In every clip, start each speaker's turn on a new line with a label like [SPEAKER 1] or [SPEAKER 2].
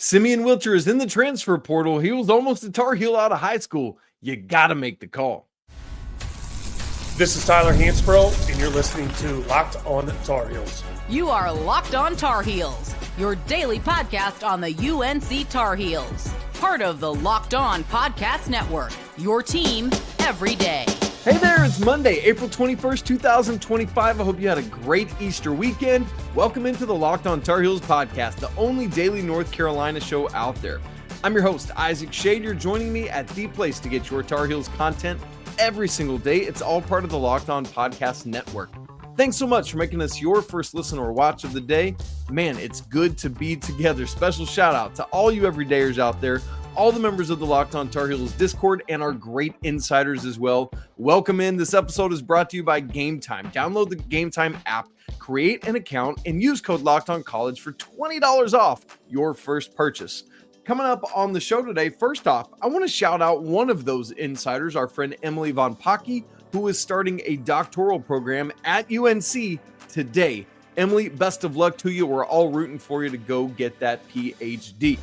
[SPEAKER 1] Simeon Wilcher is in the transfer portal. He was almost a Tar Heel out of high school. You got to make the call.
[SPEAKER 2] This is Tyler Hansbrough, and you're listening to Locked On Tar Heels.
[SPEAKER 3] You are Locked On Tar Heels, your daily podcast on the UNC Tar Heels. Part of the Locked On Podcast Network, your team every day.
[SPEAKER 1] Hey there, it's Monday, April 21st, 2025. I hope you had a great Easter weekend. Welcome into the Locked On Tar Heels podcast, the only daily North Carolina show out there. I'm your host, Isaac Schade. You're joining me at the place to get your Tar Heels content every single day. It's all part of the Locked On Podcast Network. Thanks so much for making us your first listen or watch of the day. Man, it's good to be together. Special shout out to all you everydayers out there, all the members of the Locked On Tar Heels Discord, and our great insiders as well. Welcome in. This episode is brought to you by Game Time. Download the Game Time app, create an account, and use code LOCKEDONCollege for $20 off your first purchase. Coming up on the show today, first off, I want to shout out one of those insiders, our friend Emily Von Pocky, who is starting a doctoral program at UNC today. Emily, best of luck to you. We're all rooting for you to go get that PhD.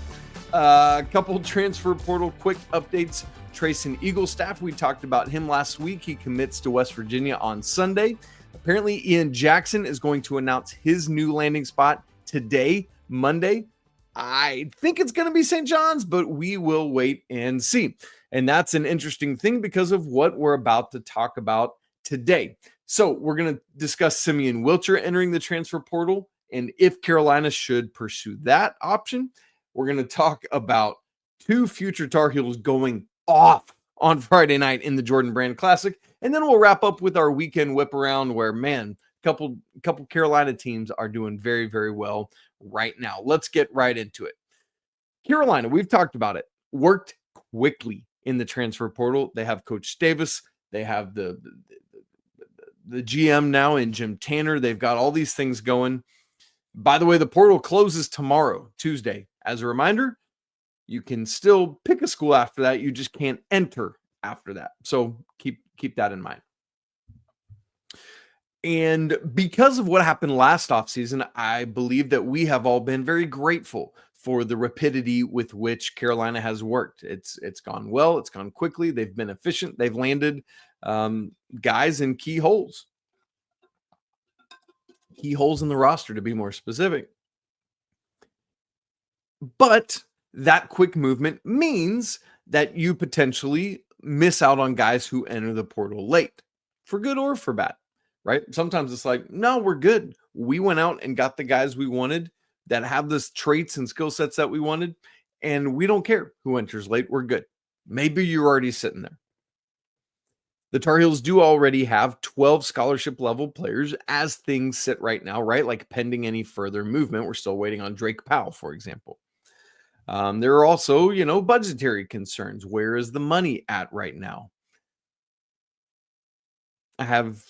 [SPEAKER 1] A couple transfer portal quick updates. Trayson Eaglestaff, we talked about him last week. He commits to West Virginia on Sunday. Apparently, Ian Jackson is going to announce his new landing spot today, Monday. I think it's going to be St. John's, but we will wait and see. And that's an interesting thing because of what we're about to talk about today. So we're going to discuss Simeon Wilcher entering the transfer portal and if Carolina should pursue that option. We're going to talk about two future Tar Heels going off on Friday night in the Jordan Brand Classic. And then we'll wrap up with our weekend whip around where, man, a couple Carolina teams are doing very, very well right now. Let's get right into it. Carolina, we've talked about it, worked quickly in the transfer portal. They have Coach Davis. They have the GM now in Jim Tanner. They've got all these things going. By the way, the portal closes tomorrow, Tuesday. As a reminder, you can still pick a school after that. You just can't enter after that. So keep that in mind. And because of what happened last offseason, I believe that we have all been very grateful for the rapidity with which Carolina has worked. It's gone well. It's gone quickly. They've been efficient. They've landed guys in key holes in the roster, to be more specific. But that quick movement means that you potentially miss out on guys who enter the portal late, for good or for bad, right? Sometimes it's like, no, we're good. We went out and got the guys we wanted that have the traits and skill sets that we wanted, and we don't care who enters late. We're good. Maybe you're already sitting there. The Tar Heels do already have 12 scholarship level players as things sit right now, right? Like pending any further movement. We're still waiting on Drake Powell, for example. There are also, budgetary concerns. Where is the money at right now? I have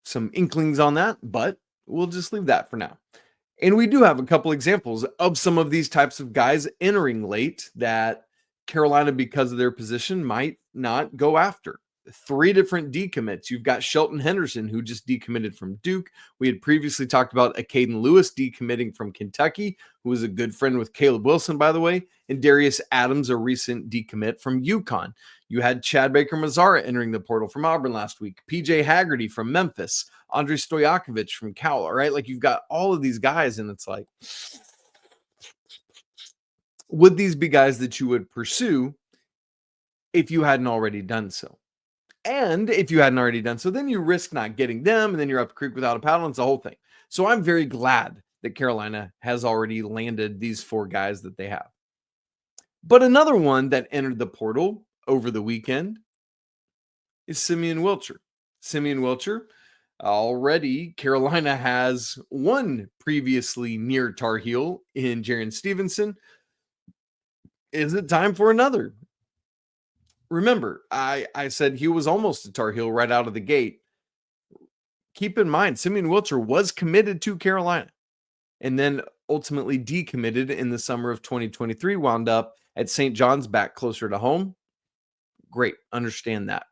[SPEAKER 1] some inklings on that, but we'll just leave that for now. And we do have a couple examples of some of these types of guys entering late that Carolina, because of their position, might not go after. 3 different decommits. You've got Shelton Henderson, who just decommitted from Duke. We had previously talked about Caden Lewis decommitting from Kentucky, who was a good friend with Caleb Wilson, by the way, and Darius Adams, a recent decommit from UConn. You had Chad Baker-Mazara entering the portal from Auburn last week, PJ Haggerty from Memphis, Andrei Stojakovic from Powell, right? Like, you've got all of these guys, and it's like, would these be guys that you would pursue if you hadn't already done so? And if you hadn't already done so, then you risk not getting them, and then you're up the creek without a paddle, and it's the whole thing. So I'm very glad that Carolina has already landed these 4 guys that they have. But another one that entered the portal over the weekend is Simeon Wilcher. Simeon Wilcher, already Carolina has one previously near Tar Heel in Jaron Stevenson. Is it time for another? Remember, I said he was almost a Tar Heel right out of the gate. Keep in mind, Simeon Wilcher was committed to Carolina and then ultimately decommitted in the summer of 2023, wound up at St. John's, back closer to home. Great, understand that.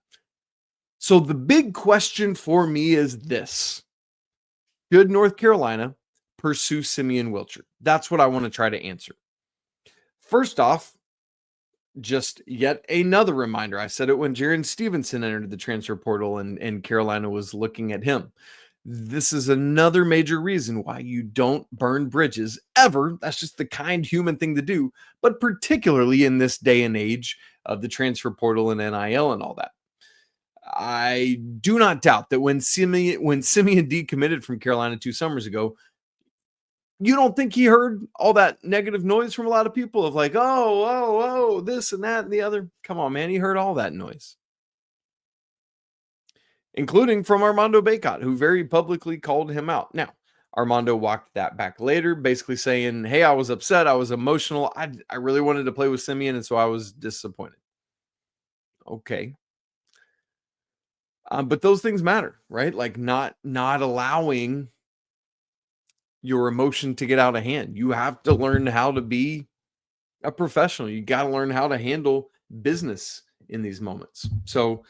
[SPEAKER 1] So the big question for me is this: should North Carolina pursue Simeon Wilcher? That's what I want to try to answer. First off, just yet another reminder. I said it when Jaron Stevenson entered the transfer portal and Carolina was looking at him. This is another major reason why you don't burn bridges ever. That's just the kind human thing to do, but particularly in this day and age of the transfer portal and NIL and all that. I do not doubt that when Simeon decommitted from Carolina 2 summers ago, you don't think he heard all that negative noise from a lot of people of like, oh, this and that and the other? Come on, man. He heard all that noise, including from Armando Bacot, who very publicly called him out. Now, Armando walked that back later, basically saying, hey, I was upset. I was emotional. I really wanted to play with Simeon, and so I was disappointed. Okay. But those things matter, right? Like not allowing your emotion to get out of hand. You have to learn how to be a professional. You got to learn how to handle business in these moments. So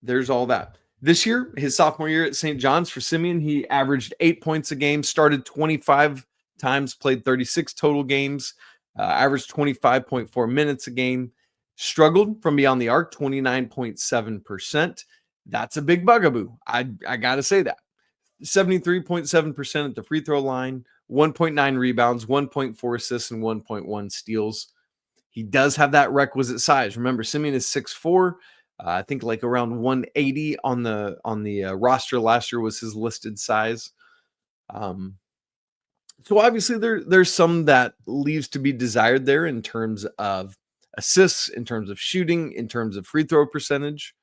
[SPEAKER 1] there's all that. This year, his sophomore year at St. John's for Simeon, he averaged 8 points a game, started 25 times, played 36 total games, averaged 25.4 minutes a game, struggled from beyond the arc, 29.7%. That's a big bugaboo. I got to say that. 73.7% at the free throw line, 1.9 rebounds, 1.4 assists, and 1.1 steals. He does have that requisite size. Remember, Simeon is 6'4". I think like around 180 on the roster last year was his listed size. So obviously there's some that leaves to be desired there in terms of assists, in terms of shooting, in terms of free throw percentage.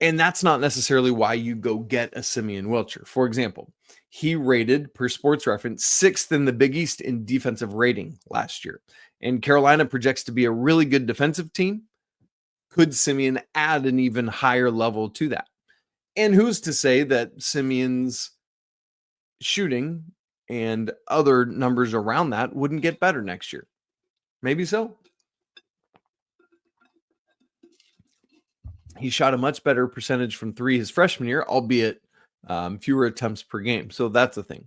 [SPEAKER 1] And that's not necessarily why you go get a Simeon Wilcher. For example, he rated per Sports Reference 6th in the Big East in defensive rating last year. And Carolina projects to be a really good defensive team. Could Simeon add an even higher level to that? And who's to say that Simeon's shooting and other numbers around that wouldn't get better next year? Maybe so. He shot a much better percentage from 3 his freshman year, albeit fewer attempts per game. So that's a thing.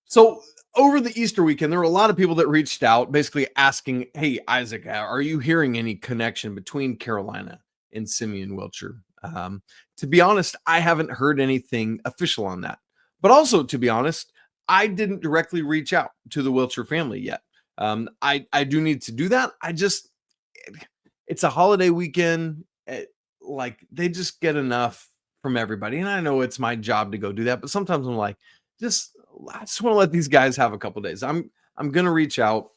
[SPEAKER 1] So over the Easter weekend, there were a lot of people that reached out basically asking, hey, Isaac, are you hearing any connection between Carolina and Simeon Wilcher? To be honest, I haven't heard anything official on that. But also, to be honest, I didn't directly reach out to the Wilcher family yet. I do need to do that. It's a holiday weekend. Like they just get enough from everybody. And I know it's my job to go do that, but sometimes I'm like, I just want to let these guys have a couple days. I'm going to reach out.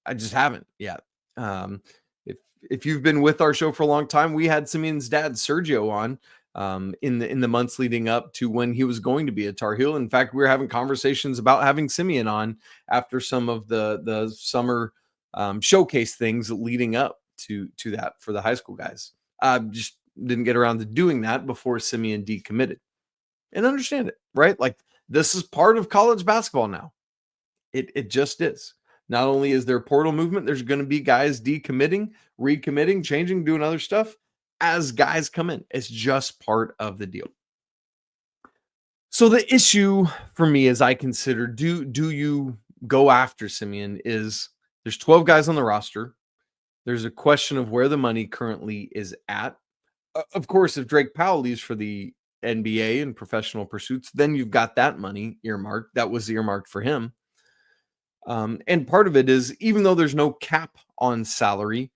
[SPEAKER 1] I just haven't yet. If you've been with our show for a long time, we had Simeon's dad, Sergio, on in the months leading up to when he was going to be a Tar Heel. In fact, we were having conversations about having Simeon on after some of the summer showcase things leading up to that for the high school guys. Just didn't get around to doing that before Simeon decommitted. And understand it, right? Like this is part of college basketball now. It just is. Not only is there portal movement, there's going to be guys decommitting, recommitting, changing, doing other stuff as guys come in. It's just part of the deal. So the issue for me as I consider, do you go after Simeon is there's 12 guys on the roster. There's a question of where the money currently is at. Of course, if Drake Powell leaves for the NBA and professional pursuits, then you've got that money earmarked. That was earmarked for him. And part of it is, even though there's no cap on salary,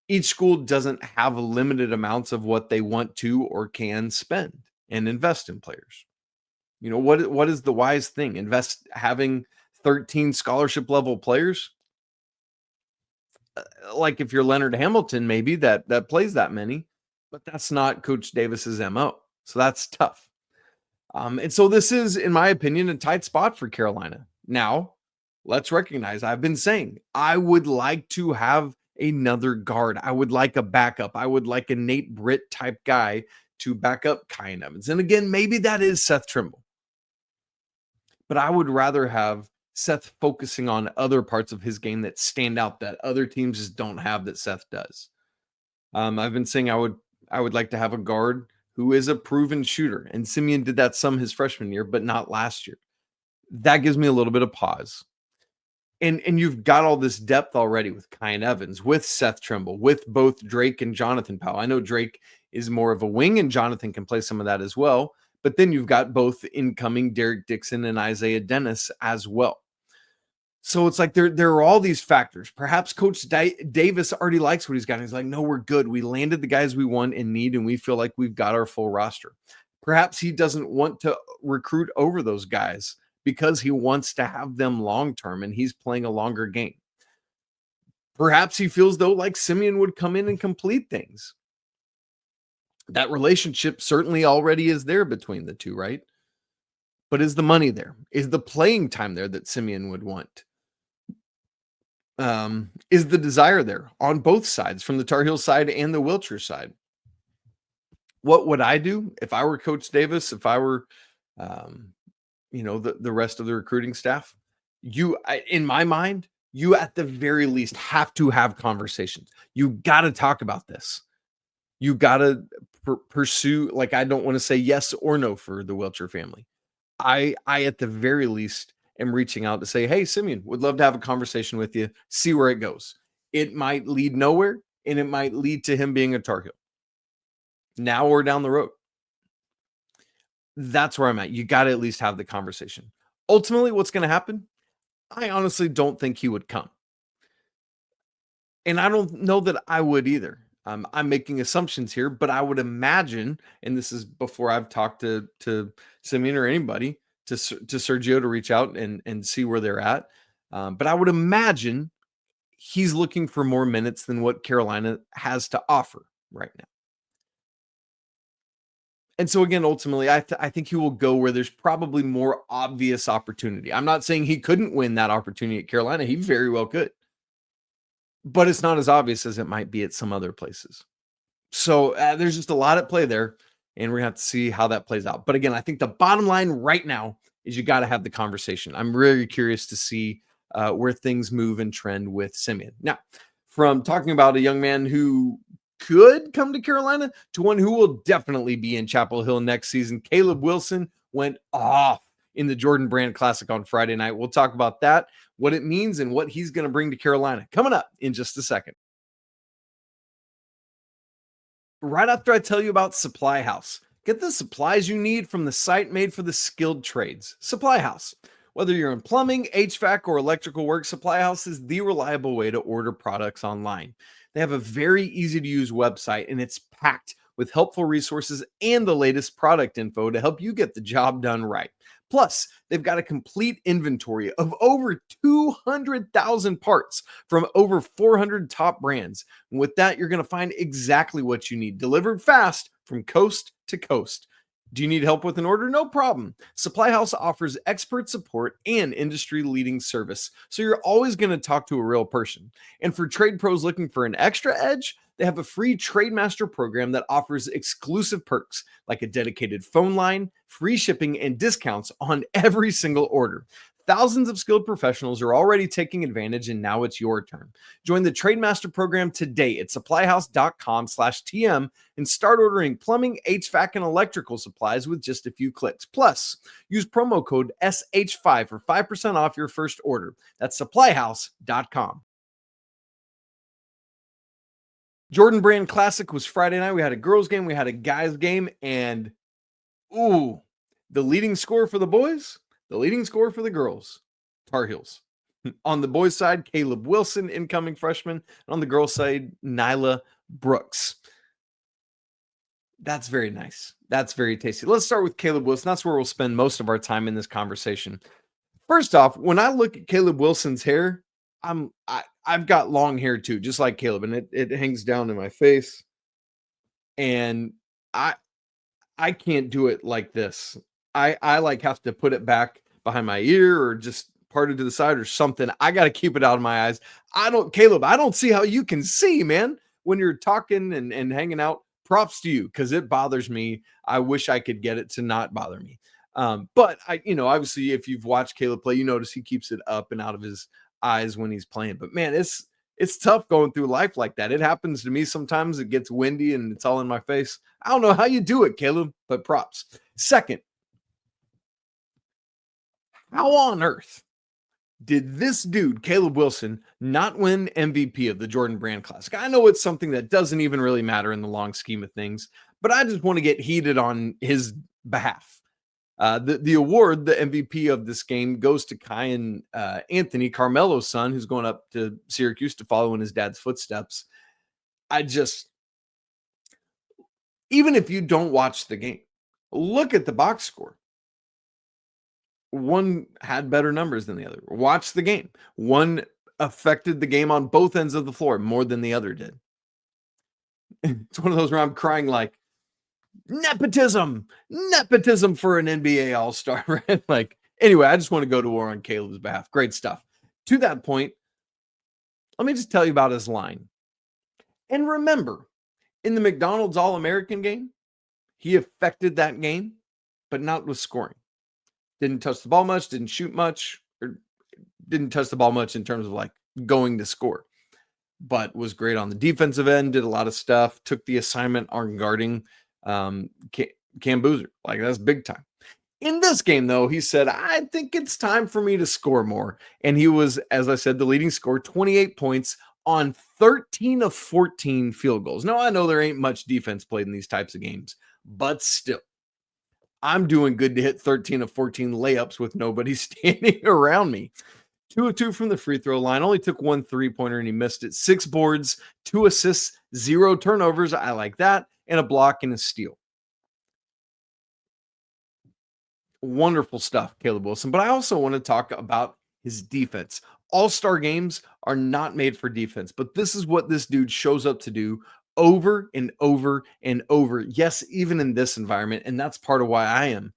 [SPEAKER 1] each school doesn't have limited amounts of what they want to or can spend and invest in players. You know, what is the wise thing? Invest having 13 scholarship level players? Like if you're Leonard Hamilton, maybe that plays that many, but that's not Coach Davis's MO. So that's tough. And so this is, in my opinion, a tight spot for Carolina. Now, let's recognize, I've been saying, I would like to have another guard. I would like a backup. I would like a Nate Britt type guy to back up Kai Evans. And again, maybe that is Seth Trimble. But I would rather have Seth focusing on other parts of his game that stand out that other teams just don't have that Seth does. I've been saying I would like to have a guard who is a proven shooter. And Simeon did that some his freshman year, but not last year. That gives me a little bit of pause. And you've got all this depth already with Kyan Evans, with Seth Trimble, with both Drake and Jonathan Powell. I know Drake is more of a wing and Jonathan can play some of that as well. But then you've got both incoming Derek Dixon and Isaiah Dennis as well. So it's like there are all these factors. Perhaps Coach Davis already likes what he's got. He's like, no, we're good. We landed the guys we want and need, and we feel like we've got our full roster. Perhaps he doesn't want to recruit over those guys because he wants to have them long-term and he's playing a longer game. Perhaps he feels, though, like Simeon would come in and complete things. That relationship certainly already is there between the two, right? But is the money there? Is the playing time there that Simeon would want? Is the desire there on both sides, from the Tar Heels side and the Wilcher side? What would I do if I were Coach Davis, if I were the rest of the recruiting staff? In my mind, you at the very least have to have conversations. You got to talk about this. You got to pursue, like, I don't want to say yes or no for the Wilcher family. I at the very least am reaching out to say, hey, Simeon, would love to have a conversation with you, see where it goes. It might lead nowhere, and it might lead to him being a Tar Heel now or down the road. That's where I'm at. You got to at least have the conversation. Ultimately, what's going to happen? I honestly don't think he would come. And I don't know that I would either. I'm making assumptions here, but I would imagine, and this is before I've talked to Simeon or anybody, to Sergio to reach out and see where they're at. But I would imagine he's looking for more minutes than what Carolina has to offer right now. And so again, ultimately, I think he will go where there's probably more obvious opportunity. I'm not saying he couldn't win that opportunity at Carolina. He very well could. But it's not as obvious as it might be at some other places. So there's just a lot at play there, and we're going to have to see how that plays out. But again, I think the bottom line right now is you got to have the conversation. I'm really curious to see where things move and trend with Simeon. Now, from talking about a young man who could come to Carolina to one who will definitely be in Chapel Hill next season, Caleb Wilson went off in the Jordan Brand Classic on Friday night. We'll talk about that, what it means, and what he's going to bring to Carolina coming up in just a second. Right after I tell you about Supply House, get the supplies you need from the site made for the skilled trades. Supply House. Whether you're in plumbing, HVAC, or electrical work, Supply House is the reliable way to order products online. They have a very easy-to-use website, and it's packed with helpful resources and the latest product info to help you get the job done right. Plus, they've got a complete inventory of over 200,000 parts from over 400 top brands. And with that, you're going to find exactly what you need, delivered fast from coast to coast. Do you need help with an order? No problem. Supply House offers expert support and industry-leading service, so you're always going to talk to a real person. And for trade pros looking for an extra edge, they have a free Trademaster program that offers exclusive perks like a dedicated phone line, free shipping, and discounts on every single order. Thousands of skilled professionals are already taking advantage, and now it's your turn. Join the Trademaster program today at supplyhouse.com/TM and start ordering plumbing, HVAC, and electrical supplies with just a few clicks. Plus, use promo code SH5 for 5% off your first order. That's supplyhouse.com. Jordan Brand Classic was Friday night. We had a girls game, we had a guys game, and the leading score for the boys, the leading score for the girls, Tar Heels. On the boys' side, Caleb Wilson, incoming freshman. And on the girls' side, Nyla Brooks. That's very nice. That's very tasty. Let's start with Caleb Wilson. That's where we'll spend most of our time in this conversation. First off, when I look at Caleb Wilson's hair, I've got long hair too, just like Caleb, and it hangs down in my face. And I can't do it like this. I like have to put it back behind my ear or just parted to the side or something. I got to keep it out of my eyes. Caleb, I don't see how you can see, man, when you're talking and hanging out. Props to you, because it bothers me. I wish I could get it to not bother me. But obviously if you've watched Caleb play, you notice he keeps it up and out of his eyes when he's playing. But man, it's tough going through life like that. It happens to me sometimes. It gets windy and it's all in my face. I don't know how you do it, Caleb, but props. Second, how on earth Did this dude, Caleb Wilson, not win MVP of the Jordan Brand Classic? I know it's something that doesn't even really matter in the long scheme of things, but I just want to get heated on his behalf. The award, the MVP of this game, goes to Kyan Anthony, Carmelo's son, who's going up to Syracuse to follow in his dad's footsteps. Even if you don't watch the game, look at the box score. One had better numbers than the other. Watch the game. One affected the game on both ends of the floor more than the other did. It's one of those where I'm crying like, nepotism for an NBA All-Star, right? Like, anyway, I just want to go to war on Caleb's behalf. Great stuff. To that point, let me just tell you about his line. And remember, in the McDonald's All-American game, he affected that game, but not with scoring. Didn't touch the ball much, didn't shoot much, or didn't touch the ball much in terms of like going to score, but was great on the defensive end, did a lot of stuff, took the assignment on guarding Cam Boozer. Like, that's big time. In this game, though, he said, I think it's time for me to score more. And he was, as I said, the leading scorer, 28 points on 13 of 14 field goals. Now, I know there ain't much defense played in these types of games, but still, I'm doing good to hit 13 of 14 layups with nobody standing around me. 2 of 2 from the free throw line. Only took 1 3-pointer and he missed it. 6 boards, 2 assists, 0 turnovers. I like that. And a block and a steal. Wonderful stuff, Caleb Wilson. But I also want to talk about his defense. All-star games are not made for defense, but this is what this dude shows up to do over and over and over. Yes, even in this environment. And that's part of why I am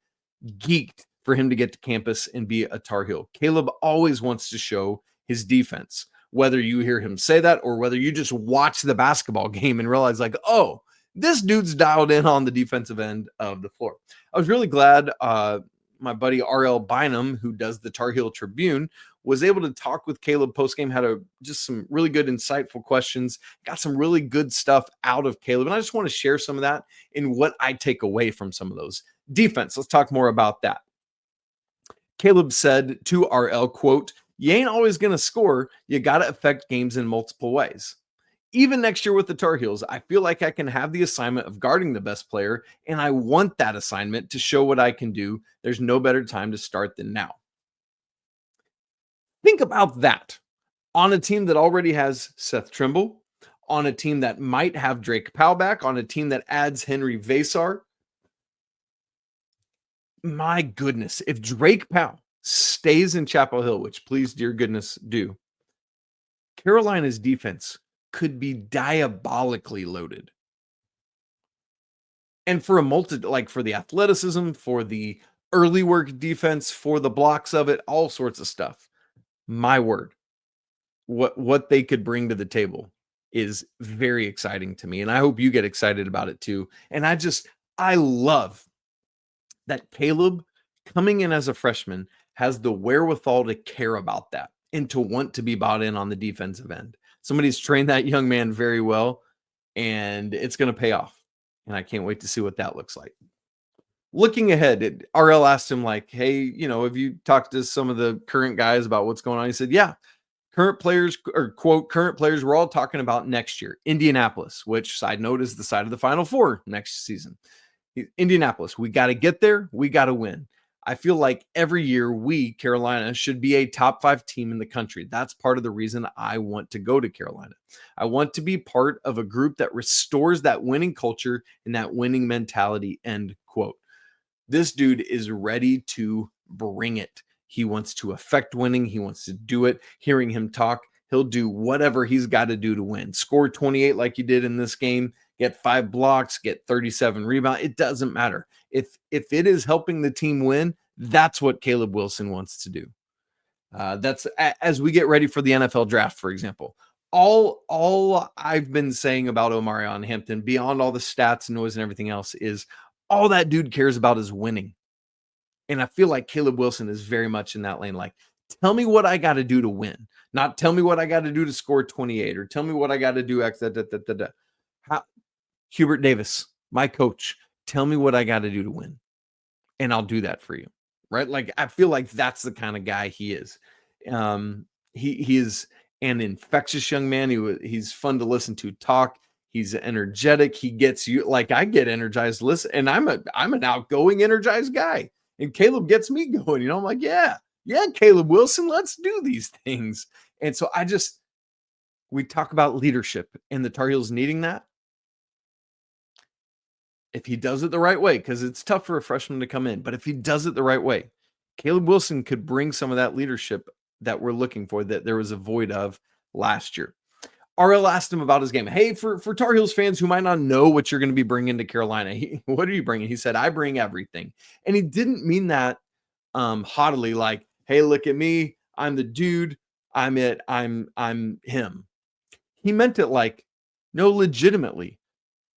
[SPEAKER 1] geeked for him to get to campus and be a Tar Heel. Caleb always wants to show his defense, whether you hear him say that or whether you just watch the basketball game and realize like, oh, this dude's dialed in on the defensive end of the floor. I was really glad my buddy R.L. Bynum, who does the Tar Heel Tribune, was able to talk with Caleb postgame, had just some really good, insightful questions, got some really good stuff out of Caleb. And I just want to share some of that in what I take away from some of those. Defense, let's talk more about that. Caleb said to RL, quote, you ain't always going to score. You got to affect games in multiple ways. Even next year with the Tar Heels, I feel like I can have the assignment of guarding the best player, and I want that assignment to show what I can do. There's no better time to start than now. Think about that on a team that already has Seth Trimble, on a team that might have Drake Powell back, on a team that adds Henry Vasar. My goodness, if Drake Powell stays in Chapel Hill, which please, dear goodness, do, Carolina's defense could be diabolically loaded. And for for the athleticism, for the early work defense, for the blocks of it, all sorts of stuff. My word, what they could bring to the table is very exciting to me. And I hope you get excited about it too. And I love that Caleb, coming in as a freshman, has the wherewithal to care about that and to want to be bought in on the defensive end. Somebody's trained that young man very well, and it's going to pay off. And I can't wait to see what that looks like. Looking ahead, RL asked him, like, hey, have you talked to some of the current guys about what's going on? He said, yeah, current players, or quote, current players, we're all talking about next year. Indianapolis, which, side note, is the side of the Final Four next season. Indianapolis, we got to get there. We got to win. I feel like every year we, Carolina, should be a top 5 team in the country. That's part of the reason I want to go to Carolina. I want to be part of a group that restores that winning culture and that winning mentality, end quote. This dude is ready to bring it. He wants to affect winning. He wants to do it. Hearing him talk, he'll do whatever he's got to do to win. Score 28 like you did in this game. Get 5 blocks, get 37 rebounds. It doesn't matter. If it is helping the team win, that's what Caleb Wilson wants to do. That's as we get ready for the NFL draft, for example. All I've been saying about Omarion Hampton, beyond all the stats, noise, and everything else, is all that dude cares about is winning. And I feel like Caleb Wilson is very much in that lane. Like, tell me what I got to do to win. Not tell me what I got to do to score 28 or tell me what I got to do. Hubert Davis, my coach, tell me what I got to do to win. And I'll do that for you. Right? Like, I feel like that's the kind of guy he is. He is an infectious young man. He's fun to listen to talk. He's energetic. He gets you, like I get energized. Listen, and I'm an outgoing, energized guy. And Caleb gets me going. I'm like, yeah, Caleb Wilson, let's do these things. And so we talk about leadership and the Tar Heels needing that. If he does it the right way, because it's tough for a freshman to come in, but if he does it the right way, Caleb Wilson could bring some of that leadership that we're looking for, that there was a void of last year. RL asked him about his game. Hey, for Tar Heels fans who might not know what you're going to be bringing to Carolina, what are you bringing? He said, I bring everything. And he didn't mean that haughtily, like, hey, look at me. I'm the dude. I'm it. I'm him. He meant it like, no, legitimately.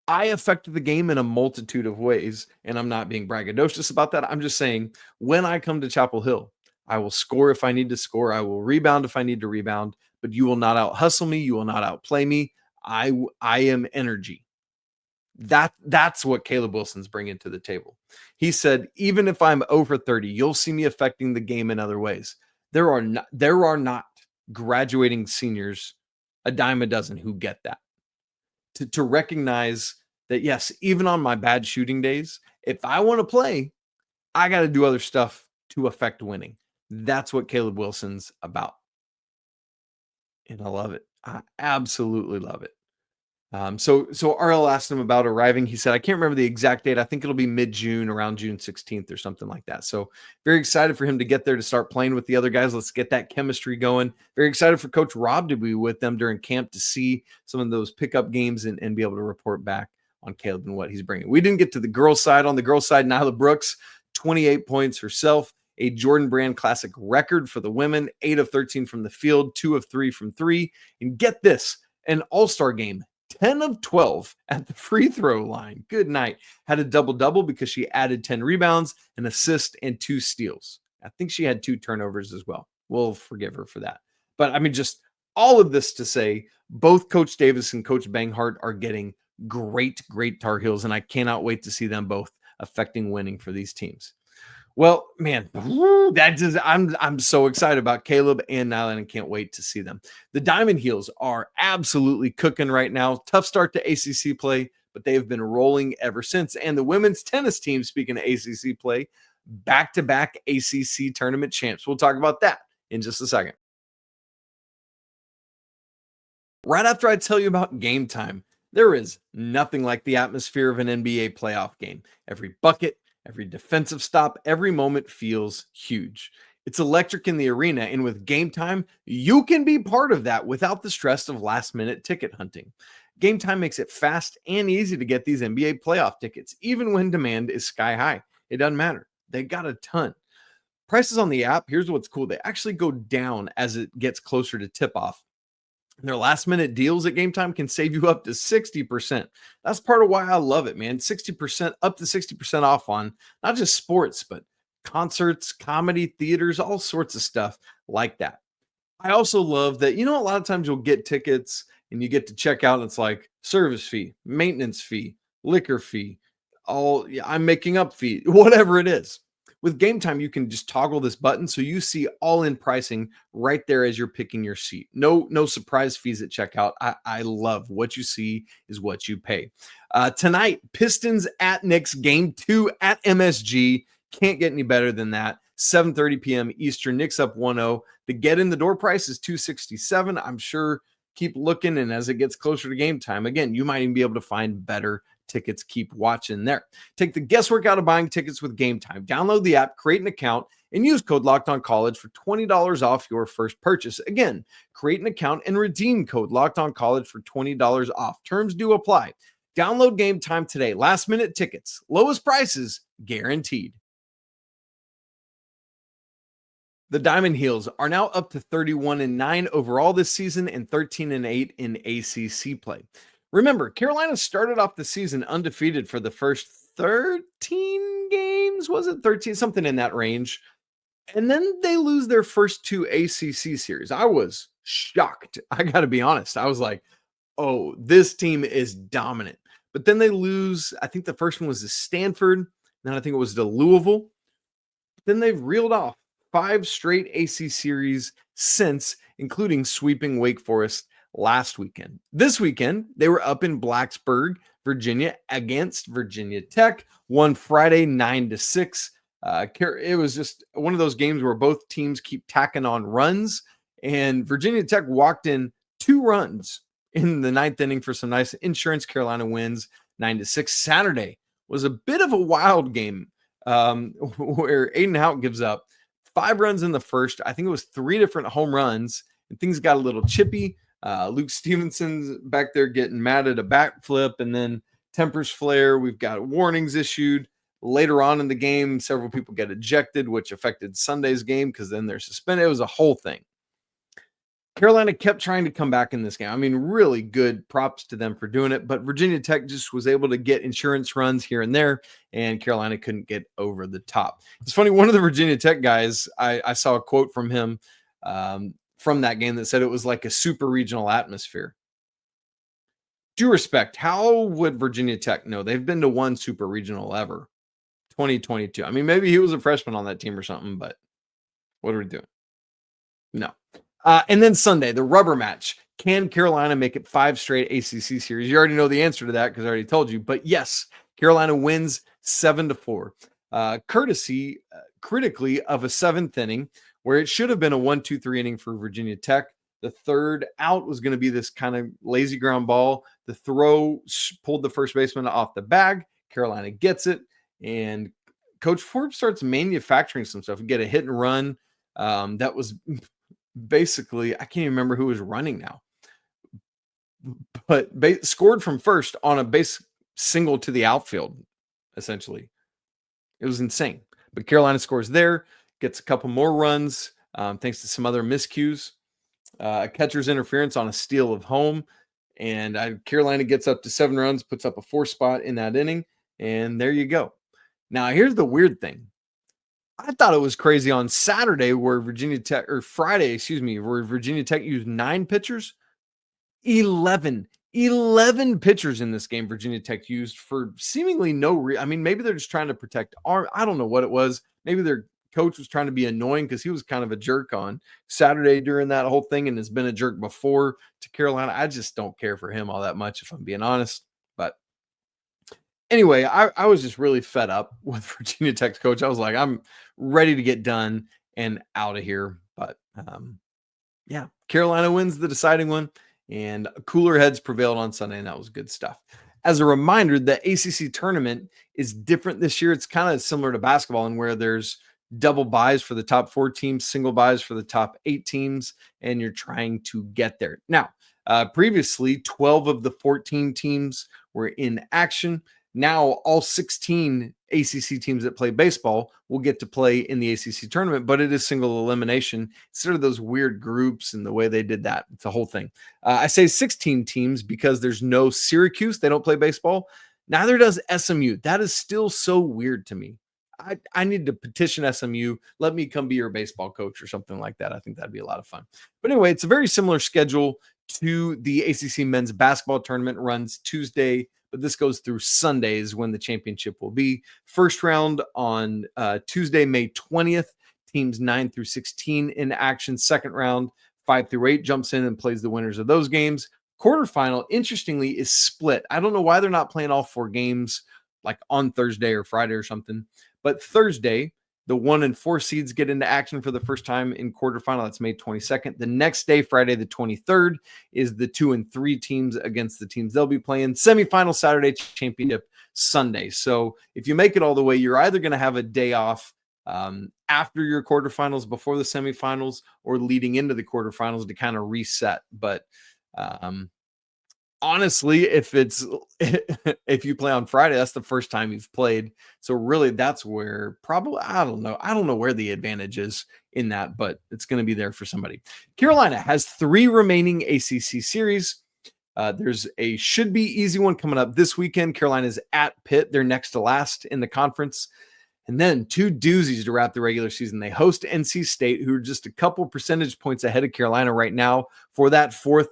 [SPEAKER 1] I affected the game in a multitude of ways, and I'm not being braggadocious about that. I'm just saying, when I come to Chapel Hill, I will score if I need to score. I will rebound if I need to rebound, but you will not out hustle me. You will not outplay me. I am energy. That's what Caleb Wilson's bringing to the table. He said, even if I'm over 30, you'll see me affecting the game in other ways. There are not graduating seniors a dime a dozen who get that. To recognize that, yes, even on my bad shooting days, if I want to play, I got to do other stuff to affect winning. That's what Caleb Wilson's about. And I love it. I absolutely love it. So RL asked him about arriving. He said, I can't remember the exact date. I think it'll be mid-June, around June 16th or something like that. So very excited for him to get there, to start playing with the other guys. Let's get that chemistry going. Very excited for Coach Rob to be with them during camp, to see some of those pickup games and be able to report back on Caleb and what he's bringing. We didn't get to the girls' side. On the girls' side, Nyla Brooks, 28 points herself, a Jordan Brand Classic record for the women, 8 of 13 from the field, 2 of 3 from 3. And get this, an all-star game, 10 of 12 at the free throw line. Good night. Had a double-double because she added 10 rebounds, an assist, and 2 steals. I think she had 2 turnovers as well. We'll forgive her for that. But I mean, just all of this to say, both Coach Davis and Coach Banghart are getting great Tar Heels, and I cannot wait to see them both affecting winning for these teams. Well, man, I'm so excited about Caleb and Nyla, and can't wait to see them. The Diamond Heels are absolutely cooking right now. Tough start to ACC play, but they have been rolling ever since. And the women's tennis team, speaking of ACC play, back-to-back ACC tournament champs. We'll talk about that in just a second. Right after I tell you about Game Time, there is nothing like the atmosphere of an NBA playoff game. Every bucket, every defensive stop, every moment feels huge. It's electric in the arena, and with Game Time, you can be part of that without the stress of last-minute ticket hunting. Game Time makes it fast and easy to get these NBA playoff tickets, even when demand is sky high. It doesn't matter. They got a ton. Prices on the app, here's what's cool. They actually go down as it gets closer to tip-off. Their last-minute deals at Game Time can save you up to 60%. That's part of why I love it, man. 60%, up to 60% off on not just sports, but concerts, comedy, theaters, all sorts of stuff like that. I also love that, a lot of times you'll get tickets and you get to check out and it's like service fee, maintenance fee, liquor fee, I'm making up fee, whatever it is. With Game Time, you can just toggle this button so you see all-in pricing right there as you're picking your seat. No surprise fees at checkout. I love what you see is what you pay. Tonight, Pistons at Knicks, Game 2 at MSG. Can't get any better than that. 7:30 p.m. Eastern. Knicks up 1-0. The get-in-the-door price is $267. I'm sure keep looking, and as it gets closer to game time, again, you might even be able to find better tickets. Keep watching there. Take the guesswork out of buying tickets with Game Time. Download the app, create an account, and use code LOCKEDONCollege for $20 off your first purchase. Again, create an account and redeem code LOCKEDONCollege for $20 off. Terms do apply. Download Game Time today. Last minute tickets, lowest prices guaranteed. The Diamond Heels are now up to 31-9 overall this season and 13-8 in ACC play. Remember, Carolina started off the season undefeated for the first 13 games. Was it 13? Something in that range. And then they lose their first 2 ACC series. I was shocked. I got to be honest. I was like, oh, this team is dominant. But then they lose. I think the first one was to Stanford. Then I think it was to Louisville. Then they've reeled off 5 straight AC series since, including sweeping Wake Forest last weekend. This weekend, they were up in Blacksburg, Virginia against Virginia Tech, won Friday 9-6. It was just one of those games where both teams keep tacking on runs, and Virginia Tech walked in 2 runs in the 9th inning for some nice insurance. Carolina wins 9-6. Saturday was a bit of a wild game where Aiden Houck gives up 5 runs in the first. I think it was 3 different home runs, and things got a little chippy. Luke Stevenson's back there getting mad at a backflip, and then tempers flare. We've got warnings issued. Later on in the game, several people get ejected, which affected Sunday's game because then they're suspended. It was a whole thing. Carolina kept trying to come back in this game. I mean, really good props to them for doing it, but Virginia Tech just was able to get insurance runs here and there, and Carolina couldn't get over the top. It's funny, one of the Virginia Tech guys, I saw a quote from him from that game that said it was like a super regional atmosphere. Due respect, how would Virginia Tech know? They've been to one super regional ever, 2022. I mean, maybe he was a freshman on that team or something, but what are we doing? No. And then Sunday, the rubber match. Can Carolina make it 5 straight ACC series? You already know the answer to that because I already told you. But yes, Carolina wins 7-4. Courtesy, critically, of a 7th inning where it should have been a 1-2-3 inning for Virginia Tech. The third out was going to be this kind of lazy ground ball. The throw pulled the first baseman off the bag. Carolina gets it. And Coach Forbes starts manufacturing some stuff. You get a hit and run. That was basically, I can't even remember who was running now, but scored from first on a base single to the outfield, essentially. It was insane. But Carolina scores there, gets a couple more runs, thanks to some other miscues. A catcher's interference on a steal of home, and Carolina gets up to 7 runs, puts up a 4 spot in that inning, and there you go. Now, here's the weird thing. I thought it was crazy on Saturday where Friday, where Virginia Tech used 9 pitchers. 11 pitchers in this game Virginia Tech used for seemingly no reason. I mean, maybe they're just trying to protect arm. I don't know what it was. Maybe their coach was trying to be annoying because he was kind of a jerk on Saturday during that whole thing and has been a jerk before to Carolina. I just don't care for him all that much, if I'm being honest. But anyway, I was just really fed up with Virginia Tech's coach. I was like, I'm ready to get done and out of here. But yeah, Carolina wins the deciding one, and cooler heads prevailed on Sunday, and that was good stuff. As a reminder, the ACC tournament is different this year. It's kind of similar to basketball in where there's double buys for the top 4 teams, single buys for the top 8 teams, and you're trying to get there. Now, previously, 12 of the 14 teams were in action. Now, all 16 ACC teams that play baseball will get to play in the ACC tournament, but it is single elimination instead of those weird groups and the way they did that. It's a whole thing. I say 16 teams because there's no Syracuse. They don't play baseball. Neither does SMU. That is still so weird to me. I need to petition SMU. Let me come be your baseball coach or something like that. I think that'd be a lot of fun. But anyway, it's a very similar schedule to the ACC men's basketball tournament. Runs Tuesday, but this goes through Sundays when the championship will be. First round on Tuesday, May 20th. Teams 9 through 16 in action. Second round, 5 through 8 jumps in and plays the winners of those games. Quarterfinal, interestingly, is split. I don't know why they're not playing all 4 games like on Thursday or Friday or something. But Thursday, the 1 and 4 seeds get into action for the first time in quarterfinal. That's May 22nd. The next day, Friday the 23rd, is the 2 and 3 teams against the teams they'll be playing. Semifinal Saturday, championship Sunday. So if you make it all the way, you're either going to have a day off after your quarterfinals, before the semifinals, or leading into the quarterfinals to kind of reset. But honestly, if you play on Friday, that's the first time you've played. So really that's where probably, I don't know where the advantage is in that, but it's going to be there for somebody. Carolina has 3 remaining ACC series. There's a should be easy one coming up this weekend. Carolina's at Pitt. They're next to last in the conference. And then 2 doozies to wrap the regular season. They host NC State, who are just a couple percentage points ahead of Carolina right now for that 4th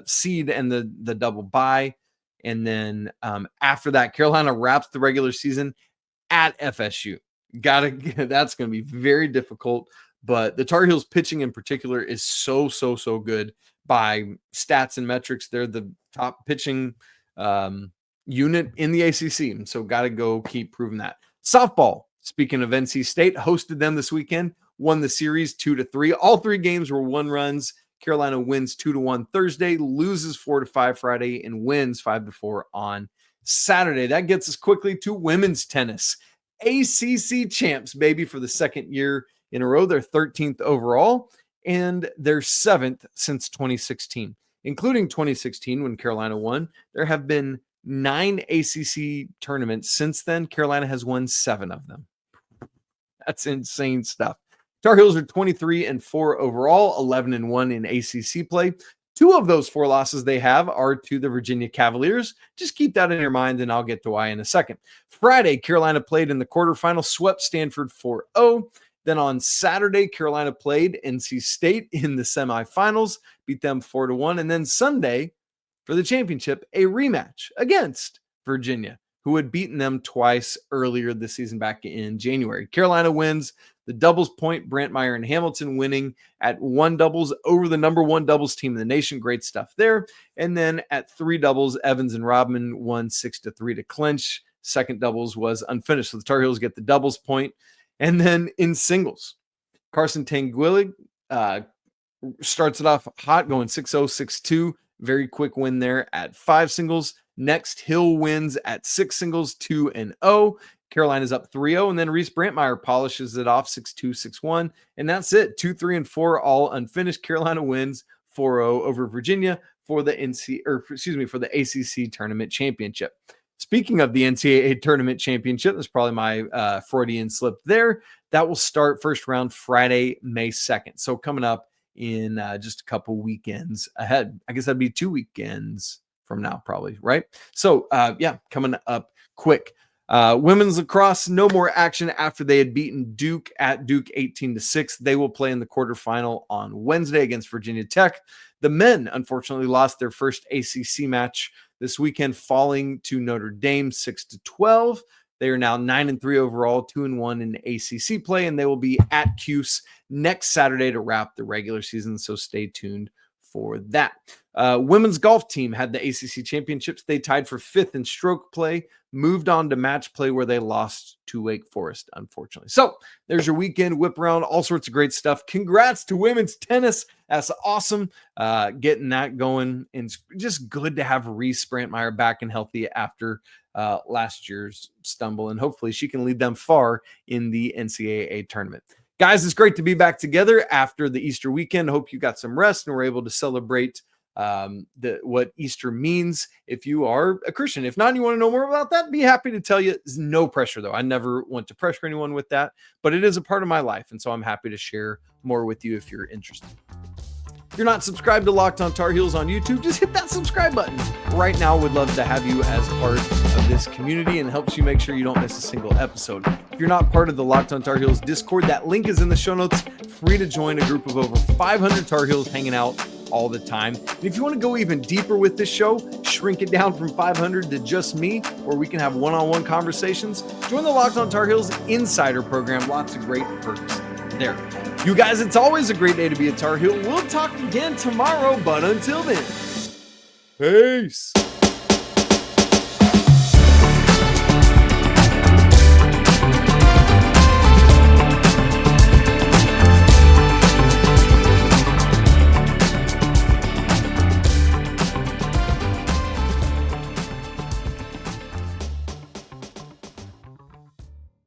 [SPEAKER 1] seed and the double bye. And then after that, Carolina wraps the regular season at FSU. That's going to be very difficult. But the Tar Heels pitching in particular is so good by stats and metrics. They're the top pitching unit in the ACC. And so got to go keep proving that. Softball, speaking of NC State, hosted them this weekend, won the series 2-3. All 3 games were 1 runs. Carolina wins 2-1 Thursday, loses 4-5 Friday, and wins 5-4 on Saturday. That gets us quickly to women's tennis. ACC champs, baby, for the second year in a row. They're 13th overall, and they're 7th since 2016, including 2016 when Carolina won. There have been 9 ACC tournaments since then. Carolina has won 7 of them. That's insane stuff. Tar Heels are 23-4 overall, 11-1 in ACC play. 2 of those 4 losses they have are to the Virginia Cavaliers. Just keep that in your mind, and I'll get to why in a second. Friday, Carolina played in the quarterfinal, swept Stanford 4-0. Then on Saturday, Carolina played NC State in the semifinals, beat them 4-1. And then Sunday, for the championship, a rematch against Virginia, who had beaten them twice earlier this season back in January. Carolina wins the doubles point, Brantmeyer and Hamilton winning at 1 doubles over the number 1 doubles team in the nation. Great stuff there. And then at 3 doubles, Evans and Rodman won 6-3 to clinch. Second doubles was unfinished. So the Tar Heels get the doubles point. And then in singles, Carson Tanguillig starts it off hot, going 6-0, 6-2. Very quick win there at 5 singles. Next, Hill wins at 6 singles, 2-0. Carolina's up 3-0, and then Reese Brantmeyer polishes it off 6-2, 6-1, and that's it. 2, 3, and 4 all unfinished. Carolina wins 4-0 over Virginia for the for the ACC tournament championship. Speaking of the NCAA tournament championship, that's probably my Freudian slip there. That will start first round Friday, May 2nd. So coming up in just a couple weekends ahead. I guess that'd be 2 weekends from now, probably, right? So coming up quick. Women's lacrosse, no more action after they had beaten Duke at Duke 18-6. They will play in the quarterfinal on Wednesday against Virginia Tech. The men, unfortunately, lost their first ACC match this weekend, falling to Notre Dame 6-12. They are now 9-3 overall, 2-1 in ACC play, and they will be at Cuse next Saturday to wrap the regular season. So stay tuned for that. Women's golf team had the ACC championships. They tied for 5th in stroke play, moved on to match play where they lost to Wake Forest, unfortunately. So there's your weekend whip around, all sorts of great stuff. Congrats to women's tennis. That's awesome. Getting that going. And it's just good to have Reese Brantmeyer back and healthy after last year's stumble. And hopefully she can lead them far in the NCAA tournament. Guys, it's great to be back together after the Easter weekend. Hope you got some rest and were able to celebrate what Easter means if you are a Christian. If not, and you want to know more about that, be happy to tell you. There's no pressure, though. I never want to pressure anyone with that, but it is a part of my life, and so I'm happy to share more with you if you're interested. If you're not subscribed to Locked on Tar Heels on YouTube, just hit that subscribe button right now. Would love to have you as part of this community and helps you make sure you don't miss a single episode. If you're not part of the Locked on Tar Heels Discord, that link is in the show notes. Free to join a group of over 500 Tar Heels hanging out all the time. And if you want to go even deeper with this show, shrink it down from 500 to just me, where we can have one-on-one conversations, join the Locked on Tar Heels Insider Program. Lots of great perks there. You guys, it's always a great day to be a Tar Heel. We'll talk again tomorrow, but until then, peace.